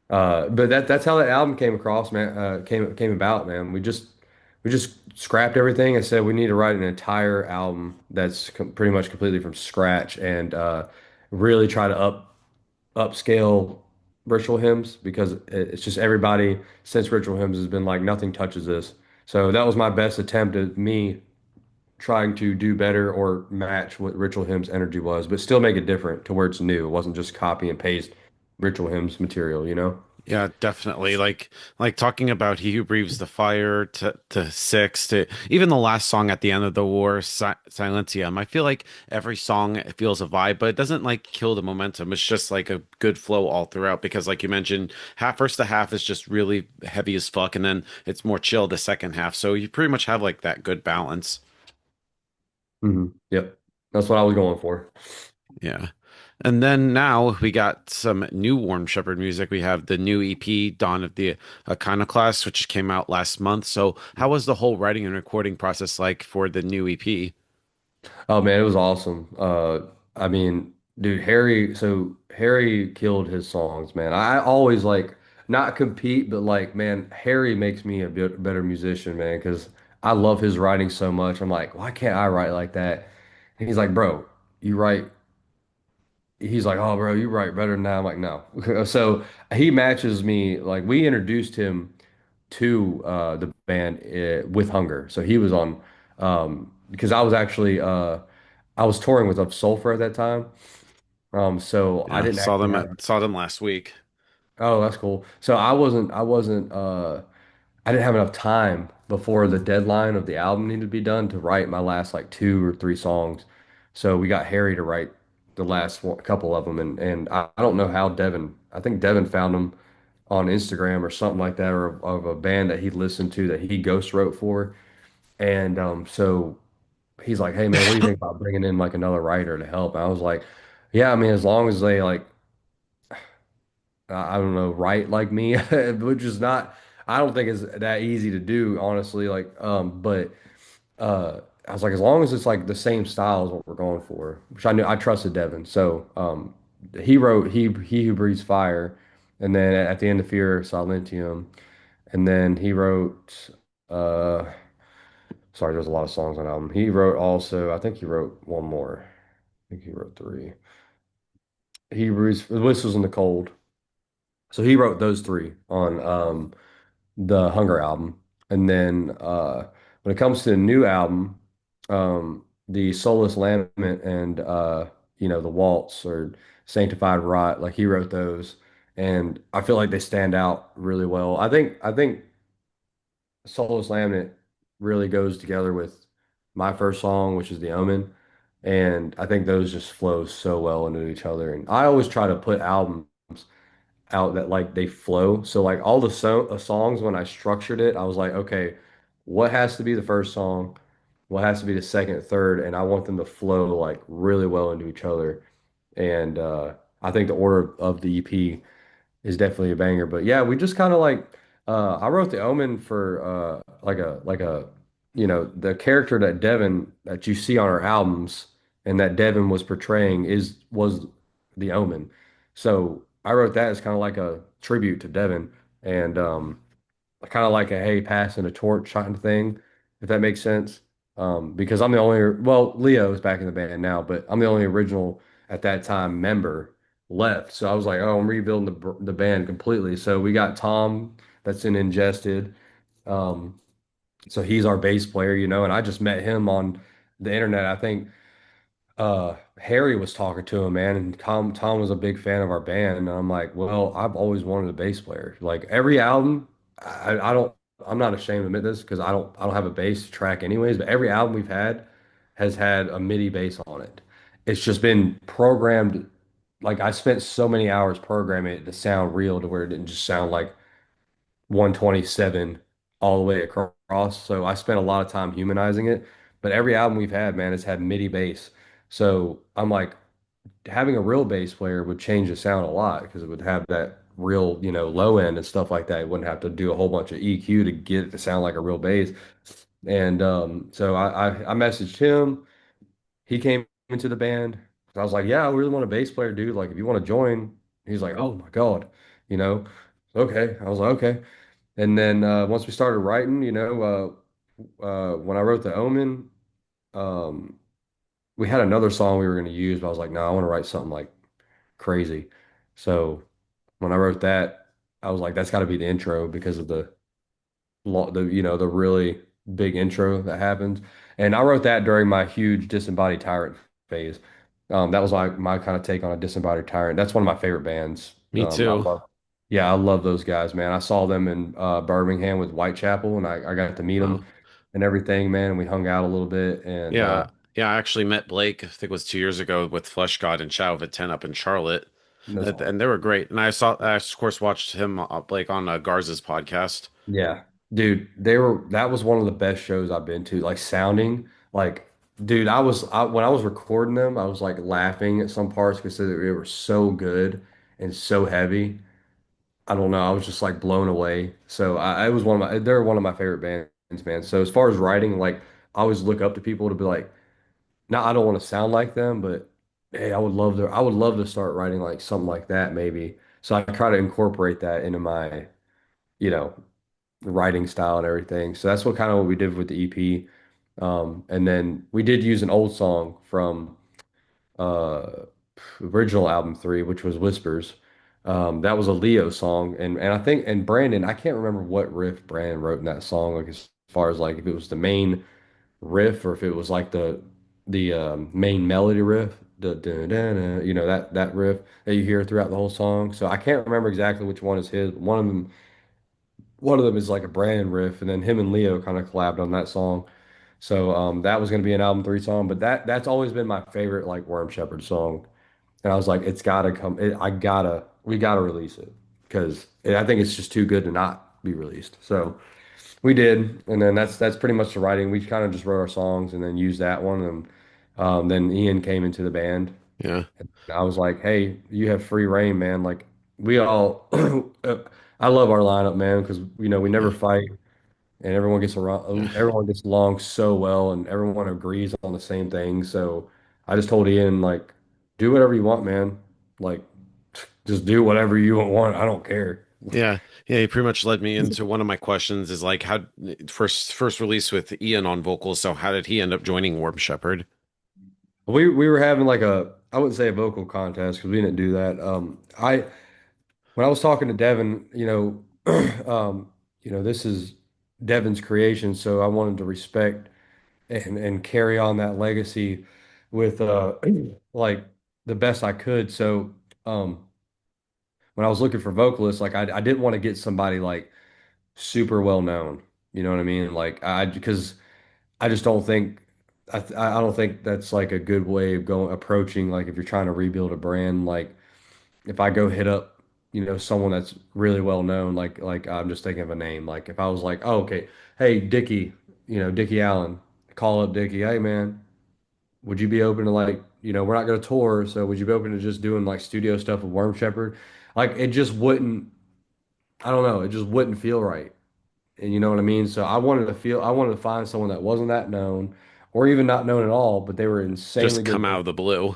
Speaker 1: but that's how that album came across, man. Came about, man. We just scrapped everything and said we need to write an entire album that's pretty much completely from scratch and really try to upscale ritual hymns because it's just everybody since ritual hymns has been like nothing touches this. So that was my best attempt at me trying to do better or match what Ritual Hymns energy was, but still make it different to where it's new. It wasn't just copy and paste Ritual Hymns material, you know?
Speaker 2: Yeah, definitely. Like talking about He Who Breathes the Fire to Six to even the last song at the end of the war, Silentium. I feel like every song feels a vibe, but it doesn't like kill the momentum. It's just like a good flow all throughout because like you mentioned, half first to half is just really heavy as fuck, and then it's more chill the second half. So you pretty much have like that good balance.
Speaker 1: Yep. That's what I was going for.
Speaker 2: Yeah. And then now we got some new Warm Shepherd music. We have the new EP, Dawn of the Iconoclast, which came out last month. So, how was the whole writing and recording process like for the new EP?
Speaker 1: Oh man, it was awesome. I mean, dude, Harry killed his songs, man. I always like not compete, but like, man, Harry makes me a bit better musician, man, because I love his writing so much. I'm like, why can't I write like that? And he's like, bro, you write he's like, "Oh, bro, you write better than that." I'm like, "No." So he matches me. Like we introduced him to the band with Hunger. So he was on because I was touring with Of Sulfur at that time. So I
Speaker 2: Yeah,
Speaker 1: didn't actually have.
Speaker 2: saw them last week.
Speaker 1: Oh, that's cool. So I didn't have enough time before the deadline of the album needed to be done to write my last like two or three songs. So we got Harry to write the last couple of them, and I don't know how Devin. I think Devin found them on Instagram or something like that, or of a band that he listened to that he ghost wrote for. And so he's like, "Hey man, what do you think about bringing in like another writer to help?" And I was like, "Yeah, I mean, as long as they like, I don't know, write like me, which is not, I don't think is that easy to do, honestly. Like, but I was like, as long as it's like the same style as what we're going for, which I knew I trusted Devin. So he wrote he who breathes fire, and then at the end of Fear Silentium, and then he wrote uh sorry, there's a lot of songs on the album. He wrote also, I think he wrote one more. I think he wrote three. He breathes Whistles in the Cold. So he wrote those three on the Hunger album. And then when it comes to the new album, the Soulless Lament and the Waltz or Sanctified Rot, like he wrote those, and I feel like they stand out really well. I think Soulless Lament really goes together with my first song, which is The Omen, and I think those just flow so well into each other. And I always try to put albums out that like they flow. So like all the songs when I structured it, I was like, okay, what has to be the first song? What has to be the second, third? And I want them to flow like really well into each other. And I think the order of the EP is definitely a banger. But yeah, we just kind of like I wrote the Omen for like a the character that Devin that you see on our albums and that Devin was portraying was the Omen. So I wrote that as kind of like a tribute to Devin and kind of like a hey passing a torch kind of thing, if that makes sense. Because I'm the only well, Leo is back in the band now, but I'm the only original at that time member left. So I was like, oh, I'm rebuilding the band completely. So we got Tom that's in Ingested. Um, so he's our bass player, and I just met him on the internet. I think Harry was talking to him, man, and Tom was a big fan of our band, and I'm like, well, I've always wanted a bass player. Like every album, I don't, I'm not ashamed to admit this because I don't have a bass track anyways, but every album we've had has had a MIDI bass on it. It's just been programmed. Like I spent so many hours programming it to sound real, to where it didn't just sound like 127 all the way across. So I spent a lot of time humanizing it. But every album we've had, man, has had MIDI bass. So I'm like, having a real bass player would change the sound a lot because it would have that real, low end and stuff like that. It wouldn't have to do a whole bunch of EQ to get it to sound like a real bass. And so I messaged him. He came into the band. I was like, yeah, I really want a bass player, dude. Like, if you want to join, he's like, oh my God, you know, okay. I was like, okay. And then once we started writing, when I wrote The Omen, um, we had another song we were going to use, but I was like, no, I want to write something like crazy. So when I wrote that, I was like, that's got to be the intro because of the really big intro that happens. And I wrote that during my huge disembodied tyrant phase. That was like my kind of take on a disembodied tyrant. That's one of my favorite bands.
Speaker 2: Me too.
Speaker 1: Yeah, I love those guys, man. I saw them in Birmingham with Whitechapel, and I got to meet them
Speaker 2: Oh,
Speaker 1: and everything, man. And we hung out a little bit, and
Speaker 2: yeah. Yeah, I actually met Blake, I think it was 2 years ago with Flesh God and Shadow of a 10 up in Charlotte.
Speaker 1: that's
Speaker 2: And
Speaker 1: awesome.
Speaker 2: they were great. And I of course watched him, Blake, on Garza's podcast.
Speaker 1: Yeah, dude, that was one of the best shows I've been to. Like sounding, like, dude, when I was recording them, I was like laughing at some parts because they were so good and so heavy. I don't know, I was just like blown away. So I it was they're one of my favorite bands, man. So as far as writing, like, I always look up to people to be like, now I don't want to sound like them, but hey, I would love to start writing like something like that maybe. So I try to incorporate that into my, you know, writing style and everything. So that's what we did with the EP. And then we did use an old song from uh original album three, which was Whispers. That was a Leo song, and I think and Brandon, I can't remember what riff Brandon wrote in that song, like as far as like if it was the main riff or if it was like the main melody riff, the dun, dun, dun, that riff that you hear throughout the whole song. So I can't remember exactly which one is his. One of them one of them is like a Brandon riff, and then him and Leo kind of collabed on that song. So that was going to be an album three song, but that's always been my favorite like Worm Shepherd song. And I was like, it's got to come. We gotta release it because I think it's just too good to not be released. So we did, and then that's pretty much the writing. We kind of just wrote our songs and then used that one, and then Ian came into the band.
Speaker 2: Yeah.
Speaker 1: And I was like, hey, you have free reign, man. Like we all, I love our lineup, man, because we never
Speaker 2: Yeah.
Speaker 1: fight and everyone gets along so well and everyone agrees on the same thing. So I just told Ian like, do whatever you want, man. Like just do whatever you want. I don't care.
Speaker 2: Yeah, yeah, he pretty much led me into one of my questions is like how first release with Ian on vocals, so how did he end up joining Warp Shepherd?
Speaker 1: We were having like I wouldn't say a vocal contest because we didn't do that. I when I was talking to Devin, this is Devin's creation, so I wanted to respect and carry on that legacy with like the best I could. So when I was looking for vocalists, like I didn't want to get somebody like super well known. You know what I mean? Like I because I just don't think I don't think that's like a good way of going approaching like if you're trying to rebuild a brand. Like if I go hit up, someone that's really well known, like I'm just thinking of a name. Like if I was like, oh, okay, hey Dickie, Dickie Allen, call up Dickie, hey man, would you be open to like, we're not going to tour, so would you be open to just doing like studio stuff with Worm Shepherd? Like it just wouldn't, I don't know, it just wouldn't feel right. And you know what I mean? So I wanted to find someone that wasn't that known or even not known at all, but they were
Speaker 2: Just
Speaker 1: insanely good.
Speaker 2: come out of the blue.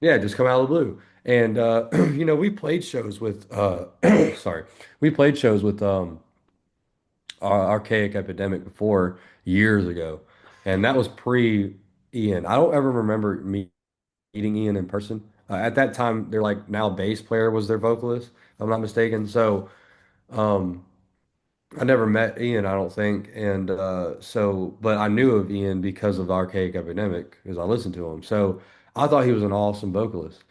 Speaker 1: Yeah, just come out of the blue. And we played shows with sorry. We played shows with Archaic Epidemic before years ago. And that was pre Ian. I don't ever remember meeting Ian in person. At that time, they're like now bass player was their vocalist, if I'm not mistaken. So um, I never met Ian, I don't think. And but I knew of Ian because of the Archaic Epidemic, because I listened to him. So I thought he was an awesome vocalist.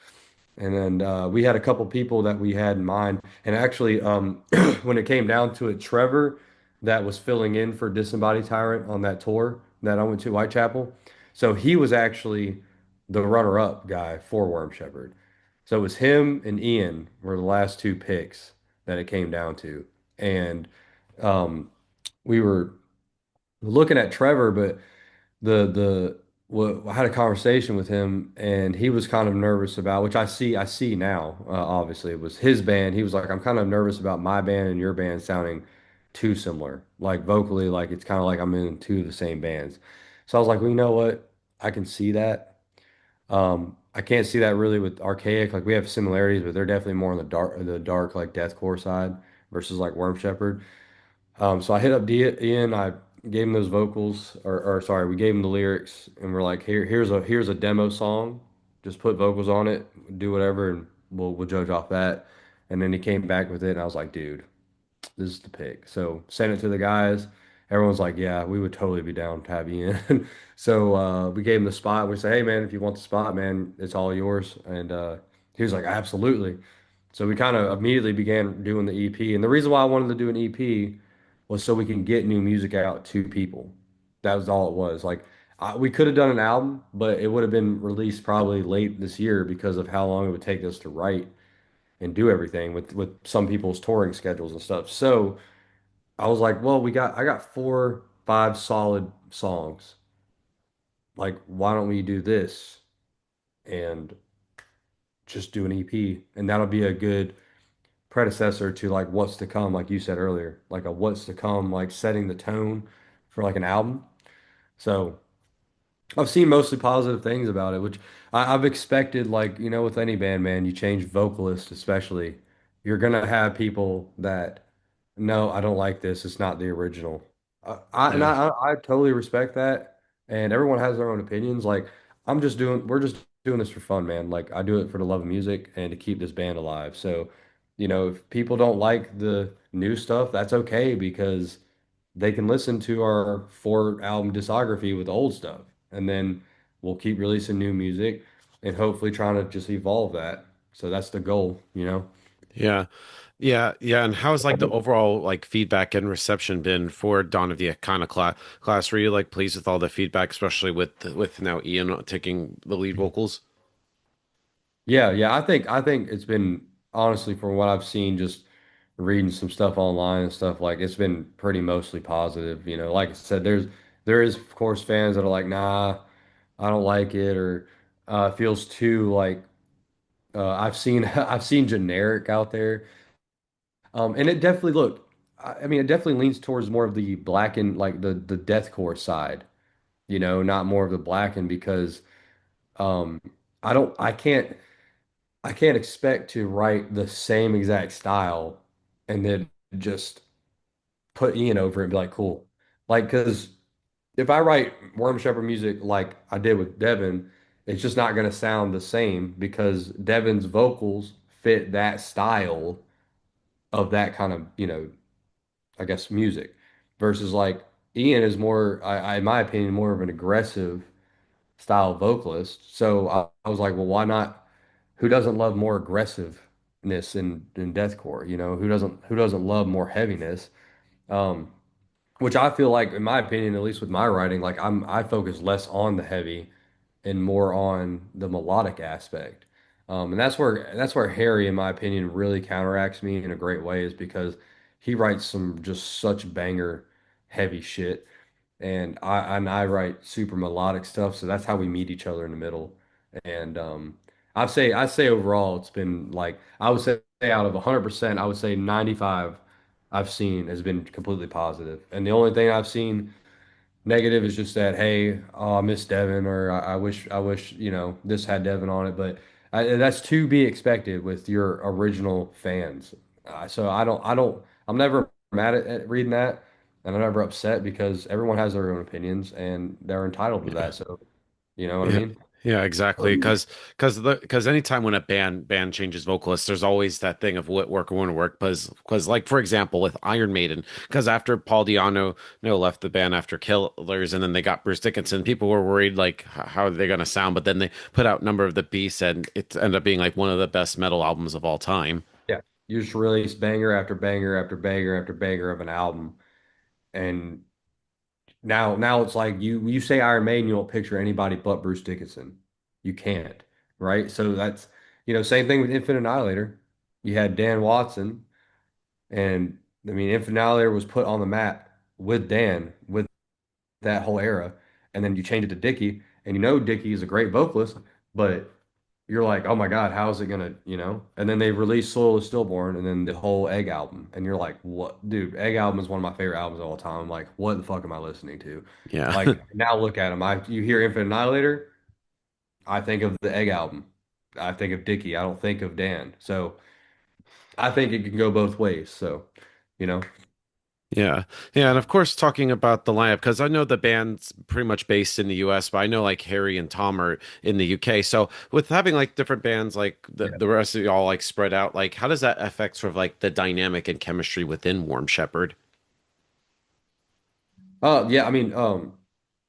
Speaker 1: And then we had a couple people that we had in mind. And actually, when it came down to it, Trevor, that was filling in for Disembodied Tyrant on that tour that I went to Whitechapel. So he was actually the runner-up guy for Worm Shepherd. So it was him and Ian were the last two picks that it came down to. And um, we were looking at Trevor, but I had a conversation with him and he was kind of nervous about, which I see now, obviously it was his band. He was like, I'm kind of nervous about my band and your band sounding too similar, like vocally, like it's kind of like I'm in two of the same bands. So I was like, well, you know what? I can see that. I can't see that really with Archaic. Like we have similarities, but they're definitely more on the dark like deathcore side versus like Worm Shepherd. So I hit up Ian. I gave him those vocals, or sorry, we gave him the lyrics, and we're like, here's a demo song. Just put vocals on it, do whatever, and we'll judge off that. And then he came back with it, and I was like, dude, this is the pick. So sent it to the guys. Everyone's like, yeah, we would totally be down to have you in. So we gave him the spot. We said, hey man, if you want the spot, man, it's all yours. And he was like, absolutely. So we kind of immediately began doing the EP. And the reason why I wanted to do an EP was so we can get new music out to people. That was all it was. Like we could have done an album, but it would have been released probably late this year because of how long it would take us to write and do everything with some people's touring schedules and stuff. So I was like, well, I got 4, 5 solid songs. Like, why don't we do this and just do an EP? And that'll be a good predecessor to like what's to come, like you said earlier, like a what's to come, like setting the tone for like an album. So I've seen mostly positive things about it, which I've expected, like, with any band, man, you change vocalists, especially, you're gonna have people that, no, I don't like this. It's not the original.
Speaker 2: Yeah.
Speaker 1: I totally respect that. And everyone has their own opinions. Like, we're just doing this for fun, man. Like, I do it for the love of music and to keep this band alive. So, if people don't like the new stuff, that's okay because they can listen to our 4 album discography with the old stuff, and then we'll keep releasing new music and hopefully trying to just evolve that. So that's the goal, you know?
Speaker 2: Yeah. Yeah, yeah. And how's like the overall like feedback and reception been for Dawn of the Iconoclast class? Were you like pleased with all the feedback, especially with now Ian taking the lead vocals?
Speaker 1: Yeah, yeah. I think it's been honestly from what I've seen, just reading some stuff online and stuff like it's been pretty mostly positive. Like I said, there is of course fans that are like, nah, I don't like it or it feels too like I've seen I've seen generic out there. And it definitely look, I mean, it definitely leans towards more of the black and like the deathcore side, not more of the blackened because um I don't I can't expect to write the same exact style and then just put Ian over it and be like, cool. Like, because if I write Worm Shepherd music like I did with Devin, it's just not going to sound the same because Devin's vocals fit that style of that kind of, I guess music versus like Ian is more, in my opinion, more of an aggressive style vocalist. So I was like, well, why not? Who doesn't love more aggressiveness in deathcore? Who doesn't love more heaviness? Um, which I feel like, in my opinion, at least with my writing, like I focus less on the heavy and more on the melodic aspect. And that's where Harry, in my opinion, really counteracts me in a great way, is because he writes some just such banger heavy shit and I write super melodic stuff, so that's how we meet each other in the middle. And I say overall it's been like I would say out of 100%, I would say 95 I've seen has been completely positive. And the only thing I've seen negative is just that, hey, oh, I miss Devin, or I wish this had Devin on it, but that's to be expected with your original fans. So I'm never mad at reading that, and I'm never upset because everyone has their own opinions and they're entitled to
Speaker 2: Yeah.
Speaker 1: that. So you know what I
Speaker 2: Yeah.
Speaker 1: mean?
Speaker 2: Yeah, exactly. Because anytime when a band changes vocalists, there's always that thing of what work or won't work. Because like for example with Iron Maiden, because after Paul Di'Anno no left the band after Killers, and then they got Bruce Dickinson, people were worried like how are they gonna sound? But then they put out Number of the Beast, and it ended up being like one of the best metal albums of all time.
Speaker 1: Yeah, you just release banger after banger after banger after banger of an album, and now it's like you say Iron Maiden, you don't picture anybody but Bruce Dickinson. You can't, right? So that's same thing with Infinite Annihilator. You had Dan Watson, and I mean Infinite Annihilator was put on the map with Dan with that whole era, and then you change it to Dickie, and Dickie is a great vocalist, but you're like, oh my God, how is it gonna? And then they released Soil is Stillborn and then the whole Egg album. And you're like, what? Dude, Egg album is one of my favorite albums of all time. I'm like, what the fuck am I listening to?
Speaker 2: Yeah.
Speaker 1: Like, now look at them. You hear Infinite Annihilator, I think of the Egg album. I think of Dickie. I don't think of Dan. So I think it can go both ways. So, you know,
Speaker 2: Yeah. Yeah. And of course, talking about the lineup, because I know the band's pretty much based in the US, but I know like Harry and Tom are in the UK. So with having like different bands, like
Speaker 1: yeah.
Speaker 2: the rest of y'all like spread out, like how does that affect sort of like the dynamic and chemistry within Warm Shepherd?
Speaker 1: Yeah, I mean,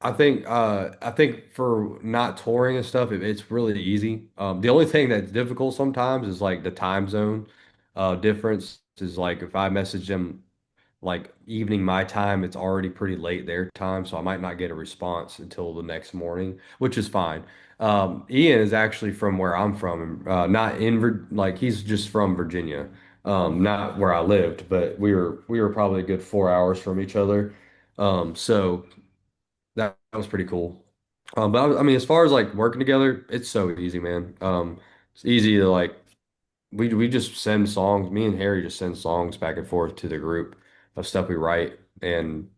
Speaker 1: I think for not touring and stuff, it's really easy. The only thing that's difficult sometimes is like the time zone difference is like if I message them like evening my time, it's already pretty late their time, so I might not get a response until the next morning, which is fine. Ian is actually from where I'm from, not in like he's just from Virginia, not where I lived, but we were probably a good 4 hours from each other. So that was pretty cool. But I mean, as far as like working together, it's so easy, man. It's easy to like we just send songs. Me and Harry just send songs back and forth to the group of stuff we write, and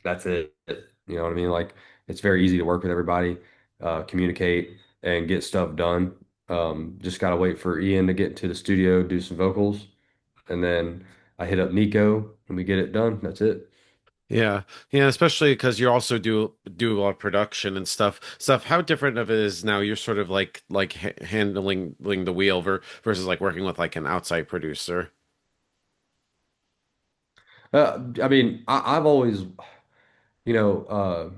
Speaker 1: that's it. You know what I mean? Like it's very easy to work with everybody, communicate, and get stuff done. Just gotta wait for Ian to get to the studio, do some vocals, and then I hit up Nico and we get it done. That's it.
Speaker 2: Yeah. Yeah, especially because you also do a lot of production and stuff. How different of it is now you're sort of like handling the wheel versus like working with like an outside producer.
Speaker 1: I mean, I've always, you know, uh,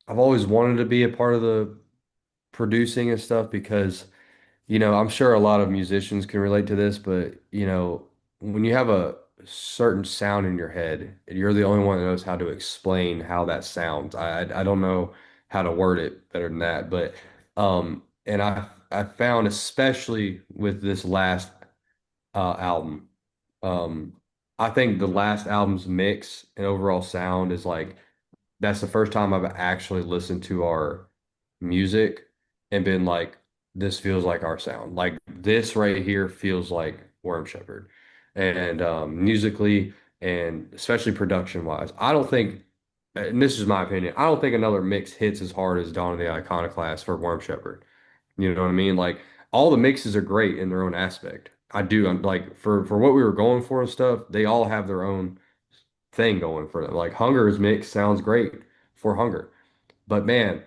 Speaker 1: I've always wanted to be a part of the producing and stuff because, I'm sure a lot of musicians can relate to this, but, when you have a certain sound in your head, you're the only one that knows how to explain how that sounds. I don't know how to word it better than that, but and I found especially with this last album, um, I think the last album's mix and overall sound is like that's the first time I've actually listened to our music and been like, this feels like our sound. Like this right here feels like Worm Shepherd. And musically and especially production wise, I don't think, and this is my opinion, I don't think another mix hits as hard as Dawn of the Iconoclast for Worm Shepherd. You know what I mean? Like all the mixes are great in their own aspect. I do. I'm like for what we were going for and stuff, they all have their own thing going for them. Like Hunger's mix sounds great for Hunger. But man,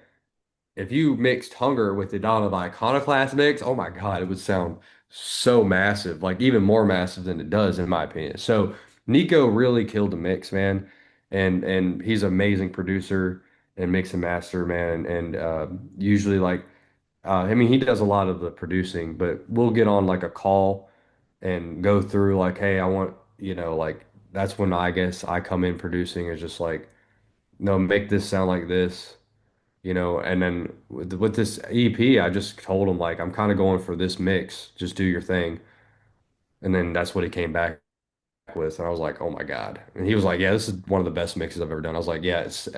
Speaker 1: if you mixed Hunger with the Dawn of Iconoclast mix, oh my God, it would sound so massive, like even more massive than it does, in my opinion. So Nico really killed the mix, man. And he's an amazing producer and mix and master, man. And usually like I mean he does a lot of the producing, but we'll get on like a call and go through like, hey, I want, like that's when I guess I come in producing is just like, no, make this sound like this, and then with this EP, I just told him like, I'm kind of going for this mix, just do your thing. And then that's what he came back with. And I was like, oh my God. And he was like, yeah, this is one of the best mixes I've ever done. I was like, yeah, it's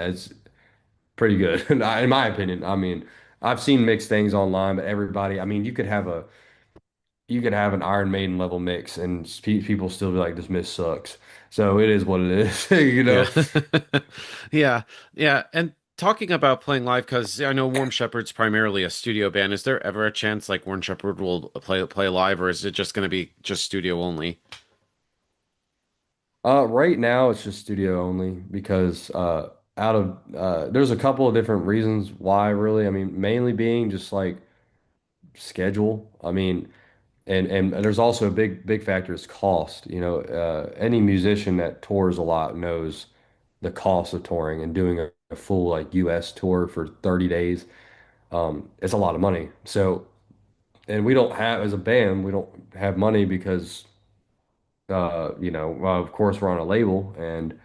Speaker 1: pretty good. In my opinion. I mean, I've seen mixed things online, but everybody, I mean, you could have an Iron Maiden level mix and people still be like, this mix sucks. So it is what it is,
Speaker 2: Yeah. Yeah. Yeah. And talking about playing live, because I know Warm Shepherd's primarily a studio band. Is there ever a chance like Warm Shepherd will play live, or is it just going to be just studio only?
Speaker 1: Right now it's just studio only because there's a couple of different reasons why really. I mean, mainly being just like schedule. I mean, and there's also a big factor is cost. Any musician that tours a lot knows the cost of touring and doing a full like US tour for 30 days. It's a lot of money. So, and we don't have as a band, we don't have money because well, of course we're on a label and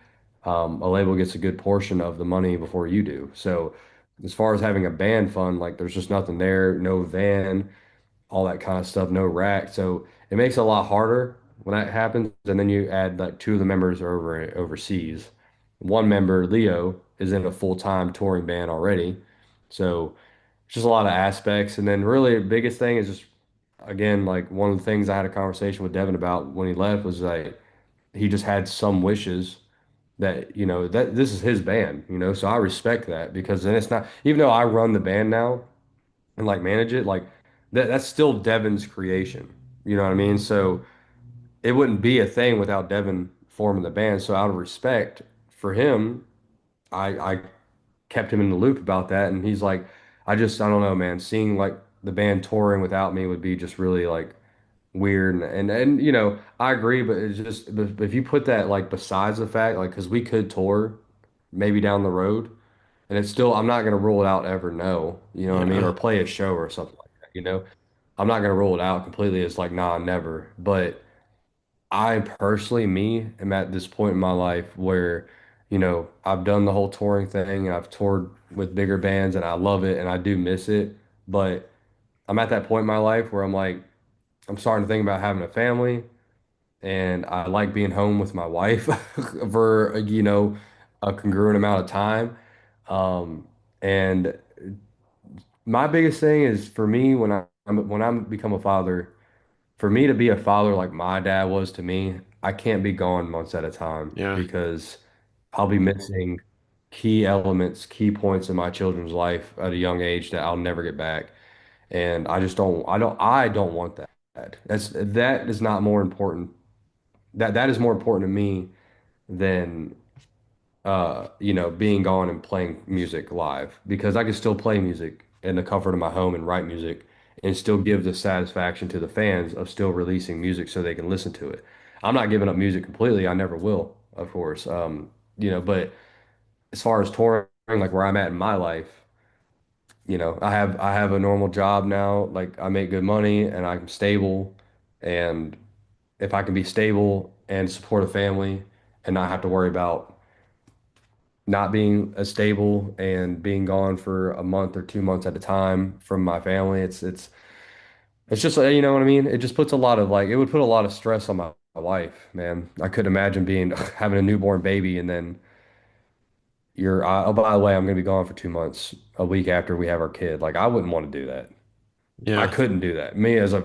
Speaker 1: a label gets a good portion of the money before you do. So as far as having a band fund, like there's just nothing there, no van, all that kind of stuff, no rack. So it makes it a lot harder when that happens. And then you add like two of the members are overseas. One member, Leo, is in a full-time touring band already. So it's just a lot of aspects. And then really the biggest thing is just again, like one of the things I had a conversation with Devin about when he left was like he just had some wishes that, that this is his band, so I respect that because then it's not, even though I run the band now and like manage it, like that's still Devin's creation. You know what I mean? So it wouldn't be a thing without Devin forming the band. So out of respect for him, I kept him in the loop about that. And he's like, I don't know, man, seeing like the band touring without me would be just really like weird and I agree, but it's just but if you put that like besides the fact like because we could tour maybe down the road and it's still I'm not gonna rule it out ever no what I mean
Speaker 2: Yeah.
Speaker 1: or play a show or something like that. I'm not gonna rule it out completely. It's like nah, never. But I personally am at this point in my life where I've done the whole touring thing and I've toured with bigger bands and I love it and I do miss it, but I'm at that point in my life where I'm like I'm starting to think about having a family and I like being home with my wife for a congruent amount of time. Um, and my biggest thing is for me when I become a father, for me to be a father like my dad was to me, I can't be gone months at a time
Speaker 2: Yeah.
Speaker 1: because I'll be missing key elements, key points in my children's life at a young age that I'll never get back. And I don't want that. That is not more important that is more important to me than being gone and playing music live because I can still play music in the comfort of my home and write music and still give the satisfaction to the fans of still releasing music so they can listen to it. I'm not giving up music completely. I never will, of course. But as far as touring, like where I'm at in my life, I have a normal job now. Like I make good money and I'm stable and if I can be stable and support a family and not have to worry about not being as stable and being gone for a month or 2 months at a time from my family, it's just you know what I mean? It just puts a lot of like it would put a lot of stress on my wife, man. I couldn't imagine being having a newborn baby and then oh, by the way, I'm gonna be gone for 2 months, a week after we have our kid. Like I wouldn't want to do that. I
Speaker 2: Yeah.
Speaker 1: couldn't do that. Me as a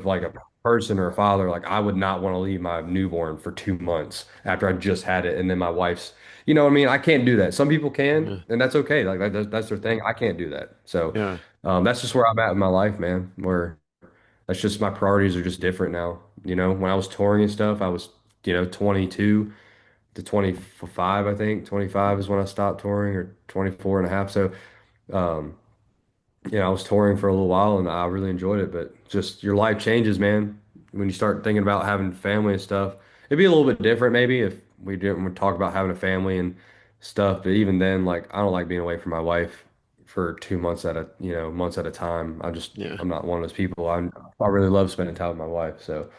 Speaker 1: person or a father, like I would not want to leave my newborn for 2 months after I just had it, and then my wife's, you know what I mean? I can't do that. Some people can,
Speaker 2: Yeah.
Speaker 1: and that's okay. Like that's their thing. I can't do that. So
Speaker 2: Yeah.
Speaker 1: that's just where I'm at in my life, man. Where that's just my priorities are just different now. You know, when I was touring and stuff, I was, 22 to 25, I think. 25 is when I stopped touring, or 24 and a half. So, um, I was touring for a little while and I really enjoyed it, but just your life changes, man. When you start thinking about having family and stuff, it'd be a little bit different maybe if we didn't talk about having a family and stuff. But even then, like I don't like being away from my wife for 2 months months at a time.
Speaker 2: Yeah.
Speaker 1: I'm not one of those people. I really love spending time with my wife. So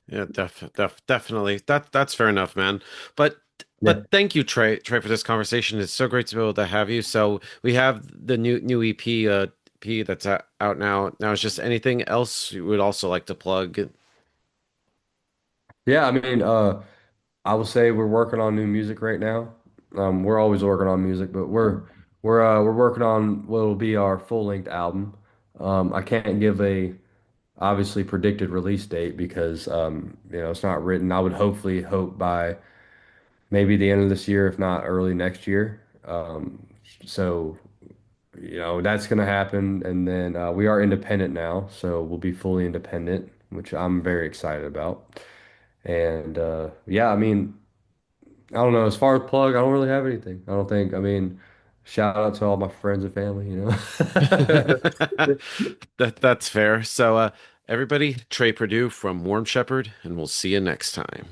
Speaker 2: Yeah, definitely. That's fair enough, man. But
Speaker 1: yeah.
Speaker 2: thank you, Trey, for this conversation. It's so great to be able to have you. So we have the new EP P that's out now. Now, is just anything else you would also like to plug?
Speaker 1: Yeah, I mean, I would say we're working on new music right now. We're always working on music, but we're working on what will be our full-length album. I can't give a obviously predicted release date because it's not written. I would hopefully hope by maybe the end of this year, if not early next year. So that's gonna happen, and then we are independent now, so we'll be fully independent, which I'm very excited about. And yeah, I mean. I don't know. As far as plug, I don't really have anything. I don't think. I mean, shout out to all my friends and family, you know.
Speaker 2: That's fair. So everybody, Trey Perdue from Warm Shepherd, and we'll see you next time.